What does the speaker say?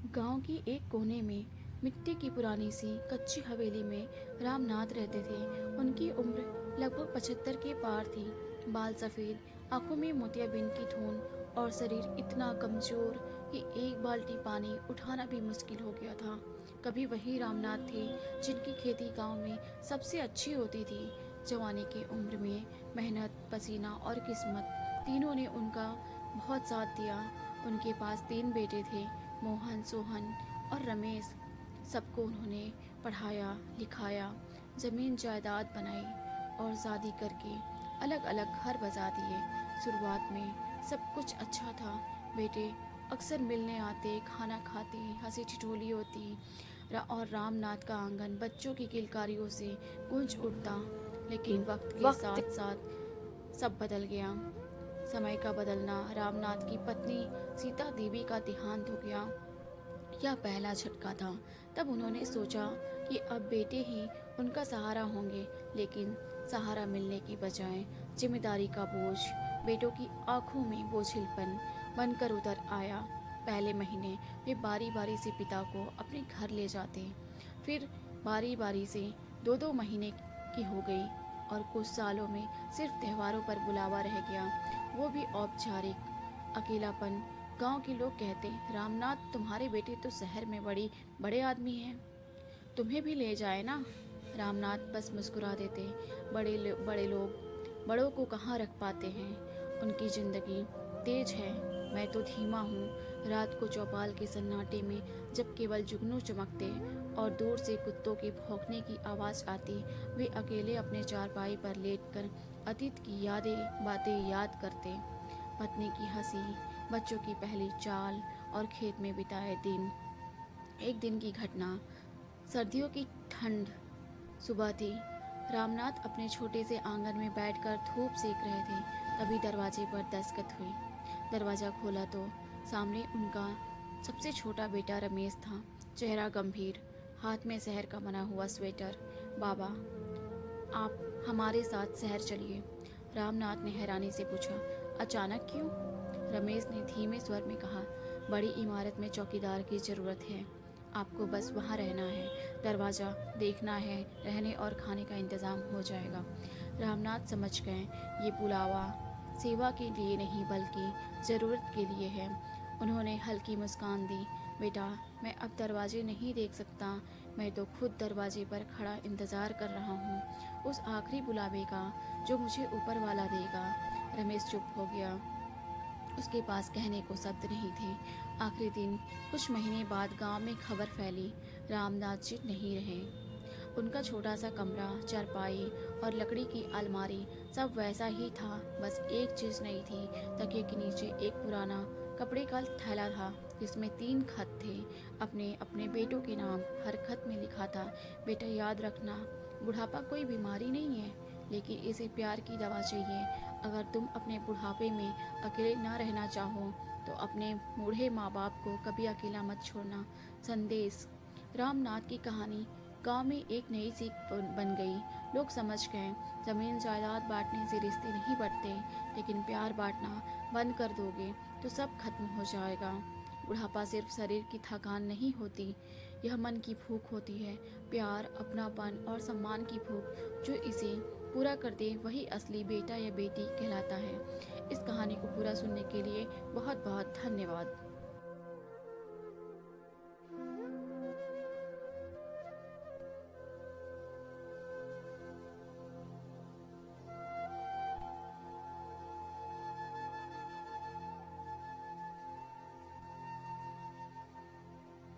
गांव की एक कोने में मिट्टी की पुरानी सी कच्ची हवेली में रामनाथ रहते थे। उनकी उम्र लगभग 75 के पार थी। बाल सफ़ेद, आंखों में मोतियाबिंद की धुन और शरीर इतना कमज़ोर कि एक बाल्टी पानी उठाना भी मुश्किल हो गया था। कभी वही रामनाथ थे जिनकी खेती गांव में सबसे अच्छी होती थी। जवानी की उम्र में मेहनत, पसीना और किस्मत तीनों ने उनका बहुत साथ दिया। उनके पास 3 बेटे थे, मोहन, सोहन और रमेश। सबको उन्होंने पढ़ाया, लिखाया, ज़मीन जायदाद बनाई और शादी करके अलग अलग घर बसा दिए। शुरुआत में सब कुछ अच्छा था। बेटे अक्सर मिलने आते, खाना खाते, हंसी ठिठोली होती और रामनाथ का आंगन बच्चों की किलकारियों से गूंज उठता। लेकिन वक्त के साथ साथ सब बदल गया। समय का बदलना, रामनाथ की पत्नी सीता देवी का देहांत हो गया। यह पहला झटका था। तब उन्होंने सोचा कि अब बेटे ही उनका सहारा होंगे, लेकिन सहारा मिलने की बजाय जिम्मेदारी का बोझ बेटों की आंखों में बोझिलपन बनकर उतर आया। पहले महीने वे बारी बारी से पिता को अपने घर ले जाते, फिर बारी बारी से 2-2 महीने की हो गई और कुछ सालों में सिर्फ त्योहारों पर बुलावा रह गया, वो भी औपचारिक। अकेलापन। गांव के लोग कहते, रामनाथ तुम्हारे बेटे तो शहर में बड़े आदमी हैं, तुम्हें भी ले जाए ना। रामनाथ बस मुस्कुरा देते। बड़े लोग बड़ों को कहाँ रख पाते हैं। उनकी जिंदगी तेज है, मैं तो धीमा हूँ। रात को चौपाल के सन्नाटे में जब केवल जुगनू चमकते और दूर से कुत्तों के भौंकने की आवाज़ आती, वे अकेले अपने चारपाई पर लेटकर अतीत की बातें याद करते। पत्नी की हंसी, बच्चों की पहली चाल और खेत में बिताए दिन। एक दिन की घटना, सर्दियों की ठंड सुबह थी। रामनाथ अपने छोटे से आंगन में बैठकर धूप सेक रहे थे। तभी दरवाजे पर दस्तक हुई। दरवाज़ा खोला तो सामने उनका सबसे छोटा बेटा रमेश था। चेहरा गंभीर, हाथ में शहर का बना हुआ स्वेटर। बाबा, आप हमारे साथ शहर चलिए, रामनाथ ने हैरानी से पूछा। अचानक क्यों? रमेश ने धीमे स्वर में कहा। बड़ी इमारत में चौकीदार की ज़रूरत है, आपको बस वहाँ रहना है, दरवाज़ा देखना है, रहने और खाने का इंतज़ाम हो जाएगा। रामनाथ समझ गए, ये बुलावा सेवा के लिए नहीं बल्कि ज़रूरत के लिए है। उन्होंने हल्की मुस्कान दी। बेटा, मैं अब दरवाजे नहीं देख सकता, मैं तो खुद दरवाजे पर खड़ा इंतज़ार कर रहा हूँ, उस आखिरी बुलावे का जो मुझे ऊपर वाला देगा। रमेश चुप हो गया। उसके पास कहने को शब्द नहीं थे। आखिरी दिन, कुछ महीने बाद गांव में खबर फैली, रामनाथ जी नहीं रहे। उनका छोटा सा कमरा, चारपाई और लकड़ी की अलमारी सब वैसा ही था। बस एक चीज़ नहीं थी, तकिए के नीचे एक पुराना कपड़े का थैला था जिसमें 3 खत थे, अपने अपने बेटों के नाम। हर खत में लिखा था, बेटा याद रखना, बुढ़ापा कोई बीमारी नहीं है, लेकिन इसे प्यार की दवा चाहिए। अगर तुम अपने बुढ़ापे में अकेले ना रहना चाहो तो अपने बूढ़े माँ बाप को कभी अकेला मत छोड़ना। संदेश। रामनाथ की कहानी गांव में एक नई सीख बन गई। लोग समझ गए, जमीन जायदाद बांटने से रिश्ते नहीं बढ़ते, लेकिन प्यार बांटना बंद कर दोगे तो सब खत्म हो जाएगा। बुढ़ापा सिर्फ शरीर की थकान नहीं होती, यह मन की भूख होती है, प्यार, अपनापन और सम्मान की भूख। जो इसे पूरा कर दे वही असली बेटा या बेटी कहलाता है। इस कहानी को पूरा सुनने के लिए बहुत बहुत धन्यवाद।